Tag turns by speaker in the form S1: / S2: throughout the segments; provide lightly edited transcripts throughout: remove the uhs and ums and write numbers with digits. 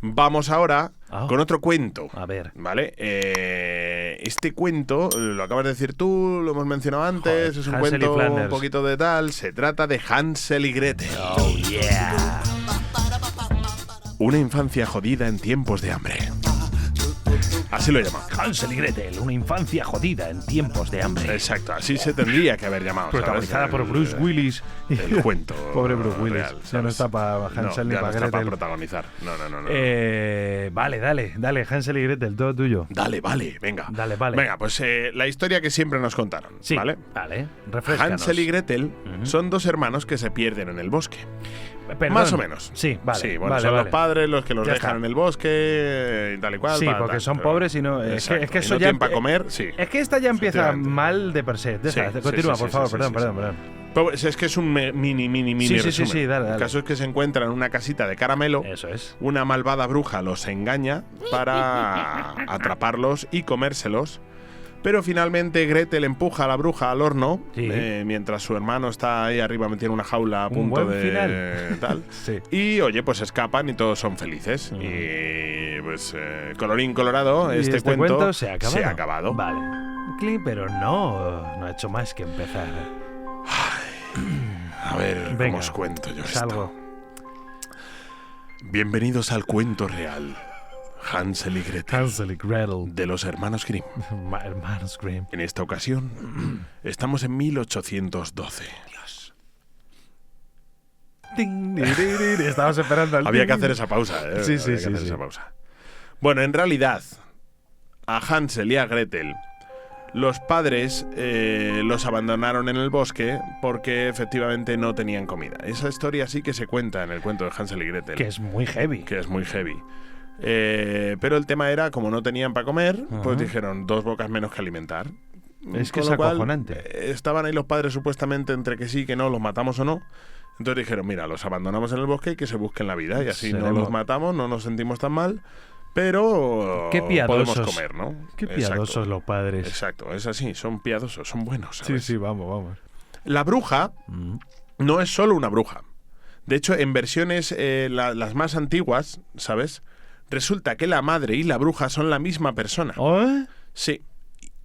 S1: Vamos ahora con otro cuento.
S2: A ver.
S1: ¿Vale? Este cuento, lo acabas de decir tú, lo hemos mencionado antes,
S2: Joder,
S1: es un
S2: Hansel y
S1: cuento
S2: Flanders.
S1: un poquito de tal. Se trata de Hansel y Gretel.
S2: Oh, yeah.
S1: Una infancia jodida en tiempos de hambre. Así lo llaman.
S2: Hansel y Gretel, una infancia jodida en tiempos de hambre.
S1: Exacto, así se tendría que haber llamado. ¿sabes?
S2: Protagonizada por Bruce Willis.
S1: El cuento.
S2: Pobre Bruce Willis.
S1: real,
S2: Ya no
S1: ¿sabes?
S2: está para Hansel ni
S1: ya
S2: para
S1: no está para
S2: Gretel.
S1: protagonizar. No.
S2: Vale, dale, Hansel y Gretel, todo tuyo.
S1: Dale, venga.
S2: Dale, vale.
S1: Venga, pues la historia que siempre nos contaron,
S2: Sí,
S1: ¿vale?
S2: refrescanos.
S1: Hansel y Gretel son dos hermanos que se pierden en el bosque.
S2: Perdón.
S1: Más o menos.
S2: Sí, vale.
S1: Sí, bueno,
S2: vale,
S1: son
S2: vale.
S1: los padres los que los
S2: Ya
S1: dejan
S2: está.
S1: en el bosque y tal y cual.
S2: Sí, porque
S1: tal,
S2: son
S1: pero-
S2: pobres y no. Es
S1: Exacto,
S2: que
S1: y
S2: eso
S1: no
S2: ya.
S1: tienen para comer, sí.
S2: Es que esta ya empieza
S1: Efectivamente.
S2: mal de per se.
S1: Sí,
S2: Continúa,
S1: sí,
S2: por
S1: sí,
S2: favor,
S1: sí,
S2: perdón,
S1: sí,
S2: perdón.
S1: Pues es que es un mini
S2: Sí,
S1: resumen.
S2: dale.
S1: El caso es que se encuentran en una casita de caramelo.
S2: Eso es.
S1: Una malvada bruja los engaña para atraparlos y comérselos. Pero finalmente Gretel empuja a la bruja al horno,
S2: Sí.
S1: mientras su hermano está ahí arriba metido en una jaula a
S2: Un
S1: punto
S2: buen
S1: de
S2: final.
S1: tal.
S2: Sí.
S1: Y oye, pues escapan y todos son felices. Y pues colorín colorado,
S2: Y
S1: este cuento
S2: se ha acabado. Vale. Clint, pero no ha hecho más que empezar.
S1: A ver,
S2: Venga,
S1: ¿cómo os cuento yo esto?
S2: Salgo.
S1: Bienvenidos al cuento real. Hansel y Gretel,
S2: Hansel y Gretel.
S1: de los hermanos Grimm.
S2: Hermanos Grimm.
S1: En esta ocasión, estamos en 1812.
S2: Dios. Estabas esperando al
S1: Había que
S2: ting.
S1: hacer esa pausa, ¿eh?
S2: Sí,
S1: Había que hacer esa pausa. Bueno, en realidad, a Hansel y a Gretel, los padres los abandonaron en el bosque porque efectivamente no tenían comida. Esa historia sí que se cuenta en el cuento de Hansel y Gretel.
S2: Que es muy heavy.
S1: Que es muy heavy. Pero el tema era, como no tenían para comer, pues dijeron, 2 bocas menos que alimentar.
S2: Es que
S1: Con
S2: es
S1: lo cual,
S2: acojonante.
S1: estaban ahí los padres supuestamente entre que sí, que no, los matamos o no. Entonces dijeron, mira, los abandonamos en el bosque y que se busquen la vida. Y así no los matamos, no nos sentimos tan mal, pero
S2: Qué piadosos.
S1: podemos comer, ¿no?
S2: Qué piadosos los padres.
S1: Exacto, es así, son piadosos, son buenos, ¿sabes?
S2: Sí, vamos.
S1: La bruja no es solo una bruja. De hecho, en versiones las más antiguas, ¿sabes? Resulta que la madre y la bruja son la misma persona.
S2: ¿Oh?
S1: Sí.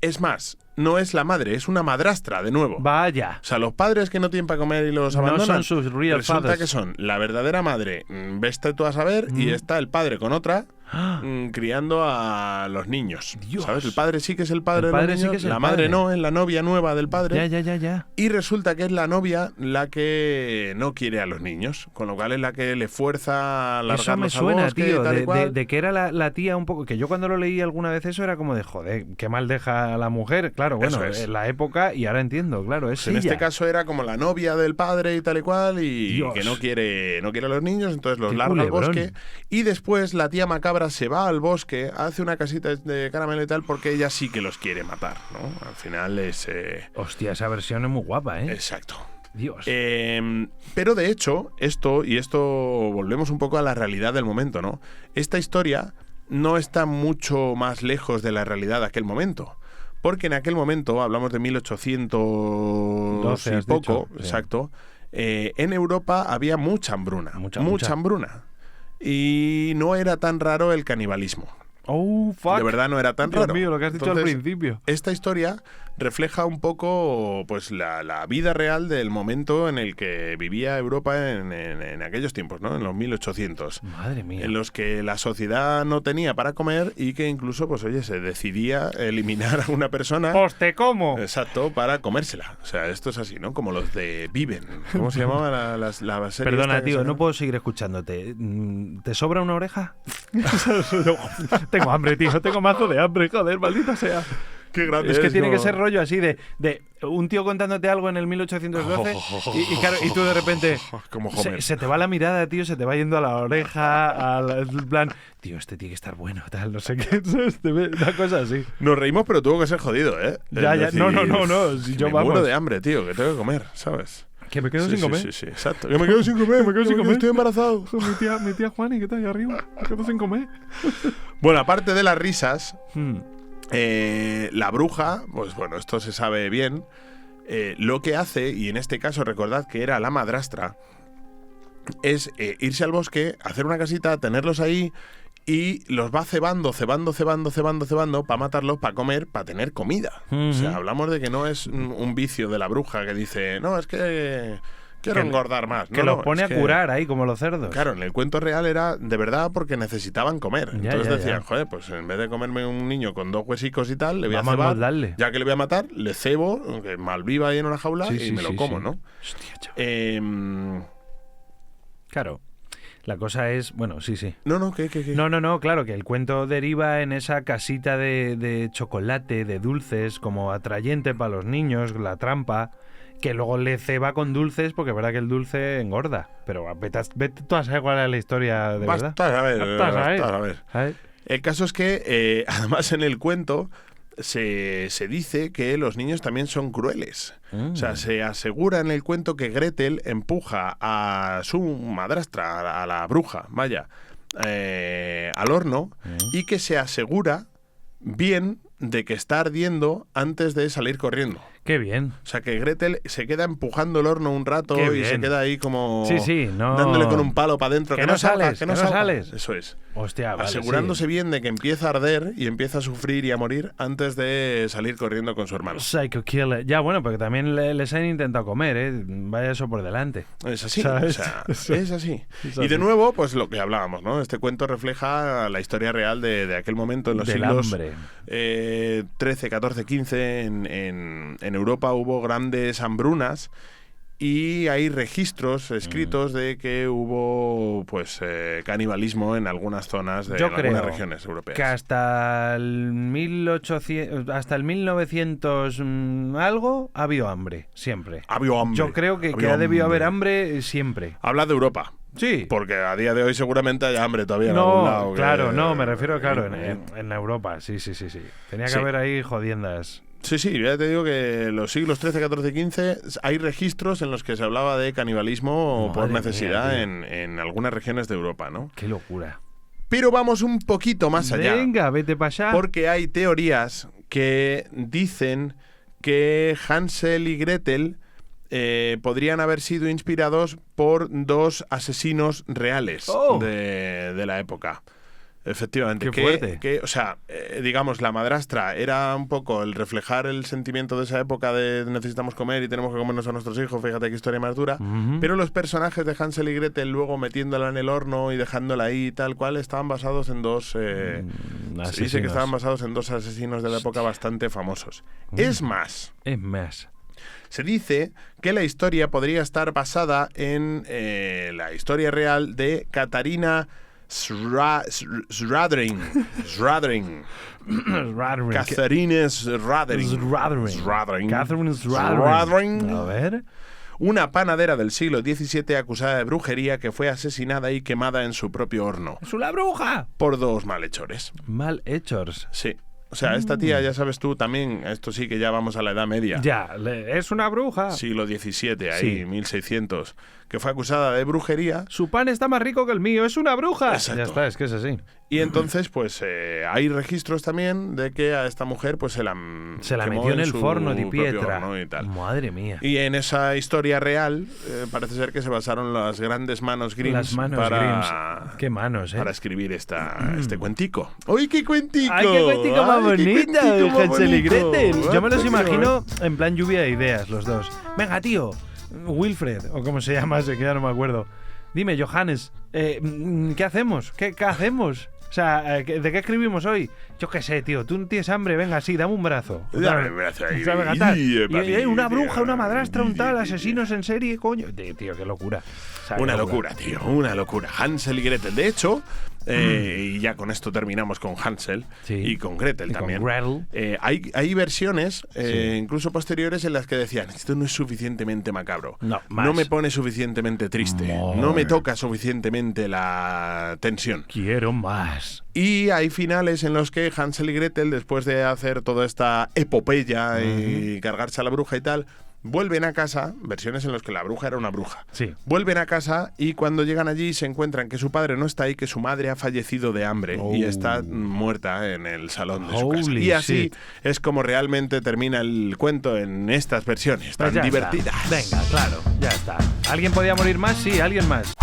S1: Es más, no es la madre, es una madrastra, de nuevo.
S2: Vaya.
S1: O sea, los padres que no tienen para comer y los
S2: No
S1: abandonan,
S2: son sus real
S1: resulta
S2: fathers.
S1: que son la verdadera madre, vete tú a saber, y está el padre con otra, criando a los niños.
S2: Dios.
S1: ¿Sabes? El padre sí que es el padre
S2: El
S1: de
S2: padre
S1: los
S2: sí
S1: niños,
S2: que es el
S1: la madre
S2: padre.
S1: no, es la novia nueva del padre.
S2: Ya.
S1: Y resulta que es la novia la que no quiere a los niños, con lo cual es la que le fuerza a
S2: Eso
S1: largarlos
S2: me
S1: al
S2: suena,
S1: bosque
S2: tío,
S1: y tal y
S2: de
S1: cual.
S2: que era la tía un poco... Que yo cuando lo leí alguna vez eso era como de, joder, qué mal deja a la mujer. Claro, bueno,
S1: Eso es.
S2: en la época, y ahora entiendo, claro, es
S1: Pues en
S2: ella.
S1: este caso era como la novia del padre y tal y cual, y
S2: Dios.
S1: que no quiere a los niños, entonces los
S2: Qué
S1: larga al
S2: culebrón.
S1: bosque. Y después la tía macabra se va al bosque, hace una casita de caramelo y tal, porque ella sí que los quiere matar, ¿no? Al final es...
S2: Hostia, esa versión es muy guapa, ¿eh?
S1: Exacto.
S2: Dios.
S1: Pero de hecho, esto volvemos un poco a la realidad del momento, ¿no? Esta historia no está mucho más lejos de la realidad de aquel momento. Porque en aquel momento, hablamos de 1812
S2: 12
S1: y
S2: has
S1: poco,
S2: dicho, sí.
S1: exacto, en Europa había mucha hambruna.
S2: Mucha.
S1: Hambruna. Y no era tan raro el canibalismo.
S2: Oh, fuck.
S1: De verdad no era tan
S2: Dios
S1: raro.
S2: mío, lo que has dicho al principio.
S1: Esta historia refleja un poco pues la vida real del momento en el que vivía Europa en aquellos tiempos, ¿no? En los 1800.
S2: Madre mía.
S1: En los que la sociedad no tenía para comer y que incluso, pues oye, se decidía eliminar a una persona.
S2: Pues te como.
S1: Exacto, para comérsela. O sea, esto es así, ¿no? Como los de Viven. ¿Cómo se llamaba la serie?
S2: Perdona,
S1: esta que
S2: tío,
S1: se
S2: no puedo seguir escuchándote. ¿Te sobra una oreja? Tengo hambre, tío. Tengo mazo de hambre, joder, maldita sea.
S1: Qué grande
S2: Es que tiene
S1: como-
S2: que ser rollo así de un tío contándote algo en el 1812 y claro, y tú de repente
S1: Como Homer.
S2: se te va la mirada, tío, se te va yendo a la oreja, en plan, tío, este tiene que estar bueno, tal, no sé qué, una cosa así.
S1: Nos reímos, pero tuvo que ser jodido, ¿eh?
S2: Ya,
S1: Es
S2: no,
S1: decir,
S2: si
S1: que
S2: yo
S1: me
S2: vamos.
S1: muero de hambre, tío, que tengo que comer, ¿sabes?
S2: Que me quedo
S1: Sí,
S2: sin comer.
S1: Sí, exacto. Que me quedo sin comer, estoy embarazado.
S2: Mi tía Juani, que está ahí arriba, me quedo sin comer.
S1: Bueno, aparte de las risas,
S2: Hmm.
S1: la bruja, pues bueno, esto se sabe bien, lo que hace, y en este caso recordad que era la madrastra, es irse al bosque, hacer una casita, tenerlos ahí y los va cebando para matarlos, para comer, para tener comida. O sea, hablamos de que no es un vicio de la bruja que dice, no, es que quiero engordar más.
S2: Que los pone a curar ahí, como los cerdos.
S1: Claro, en el cuento real era de verdad porque necesitaban comer. Entonces decían, joder, pues en vez de comerme un niño con 2 huesicos y tal, le voy a cebar. Ya que le voy a matar, le cebo, que malviva ahí en una jaula y me lo como, ¿no?
S2: Hostia, chaval. Claro. La cosa es... Bueno, sí.
S1: No, ¿qué?
S2: No, claro, que el cuento deriva en esa casita de chocolate, de dulces, como atrayente para los niños, la trampa, que luego le ceba con dulces, porque es verdad que el dulce engorda. Pero vete tú a saber cuál es la historia de verdad.
S1: A ver. El caso es que, además en el cuento... Se dice que los niños también son crueles. O sea, se asegura en el cuento que Gretel empuja a su madrastra, a la bruja, vaya, al horno, y que se asegura bien de que está ardiendo antes de salir corriendo.
S2: ¡Qué bien!
S1: O sea, que Gretel se queda empujando el horno un rato y se queda ahí como
S2: no,
S1: dándole con un palo para adentro.
S2: Que no sales.
S1: Eso es.
S2: Hostia, vale,
S1: asegurándose bien de que empieza a arder y empieza a sufrir y a morir antes de salir corriendo con su hermano.
S2: Psycho killer. Ya, bueno, porque también les han intentado comer, ¿eh? Vaya eso por delante.
S1: Es así. O sea, es así. Y de nuevo, pues lo que hablábamos, ¿no? Este cuento refleja la historia real de aquel momento en los siglos
S2: hambre.
S1: 13, 14, 15 en Europa hubo grandes hambrunas y hay registros escritos de que hubo pues canibalismo en algunas zonas de algunas regiones europeas.
S2: Que hasta el 1900 algo ha habido hambre, siempre.
S1: Ha habido hambre.
S2: Yo creo que ha debido haber hambre siempre.
S1: Habla de Europa.
S2: Sí.
S1: Porque a día de hoy seguramente hay hambre todavía en algún lado.
S2: Claro, me refiero, en Europa, sí. Tenía que haber ahí jodiendas.
S1: Sí, ya te digo que los siglos 13, 14 y 15 hay registros en los que se hablaba de canibalismo por necesidad en algunas regiones de Europa, ¿no?
S2: ¡Qué locura!
S1: Pero vamos un poquito más allá.
S2: Venga, vete para allá.
S1: Porque hay teorías que dicen que Hansel y Gretel podrían haber sido inspirados por 2 asesinos reales de la época. Efectivamente.
S2: Qué fuerte.
S1: O sea, digamos, la madrastra era un poco el reflejar el sentimiento de esa época de necesitamos comer y tenemos que comernos a nuestros hijos, fíjate qué historia más dura. Pero los personajes de Hansel y Gretel, luego metiéndola en el horno y dejándola ahí y tal cual, estaban basados en 2... se dice que estaban basados en 2 asesinos de la época bastante famosos. Es más... Se dice que la historia podría estar basada en la historia real de Katarina Schradring. Catherine Schradring.
S2: A ver.
S1: Una panadera del siglo XVII acusada de brujería que fue asesinada y quemada en su propio horno.
S2: ¡Es una bruja!
S1: Por 2 malhechores.
S2: ¿Malhechores?
S1: Sí. O sea, esta tía, ya sabes tú, también, esto sí que ya vamos a la Edad Media.
S2: Ya, es una bruja.
S1: Siglo XVII, ahí, 1600. Que fue acusada de brujería.
S2: Su pan está más rico que el mío, es una bruja.
S1: Exacto.
S2: Ya está, es que es así.
S1: Y entonces, pues, hay registros también de que a esta mujer, pues, se la
S2: metió en el forno de piedra.
S1: Y tal.
S2: Madre mía.
S1: Y en esa historia real, parece ser que se basaron las grandes manos Grimm
S2: Qué manos,
S1: para escribir este cuentico. ¡Uy, qué cuentico!
S2: ¡Ay, qué cuentico más bonito! Hansel y Gretel. Yo me los imagino en plan lluvia de ideas, los dos. Venga, tío. Wilfred, o como se llama ese, que ya no me acuerdo. Dime, Johannes, ¿qué hacemos? ¿Qué hacemos? O sea, ¿de qué escribimos hoy? Yo qué sé, tío, tú tienes hambre, venga, sí, dame un brazo.
S1: Dame un brazo ahí.
S2: Y una bruja, una madrastra, un tal, asesinos en serie, coño. Tío, qué locura. O sea,
S1: una locura, tío, una locura. Hansel y Gretel. De hecho, y ya con esto terminamos con Hansel y con Gretel también.
S2: Con Gretel.
S1: Hay versiones, incluso posteriores, en las que decían, esto no es suficientemente macabro.
S2: No
S1: me pone suficientemente triste. No me toca suficientemente la tensión.
S2: Quiero más.
S1: Y hay finales en los que Hansel y Gretel, después de hacer toda esta epopeya y cargarse a la bruja y tal, vuelven a casa, versiones en las que la bruja era una bruja.
S2: Sí.
S1: Vuelven a casa y cuando llegan allí se encuentran que su padre no está ahí, que su madre ha fallecido de hambre y está muerta en el salón de su casa. Y así es como realmente termina el cuento en estas versiones tan divertidas.
S2: Venga, claro, ya está. ¿Alguien podía morir más? Sí, alguien más.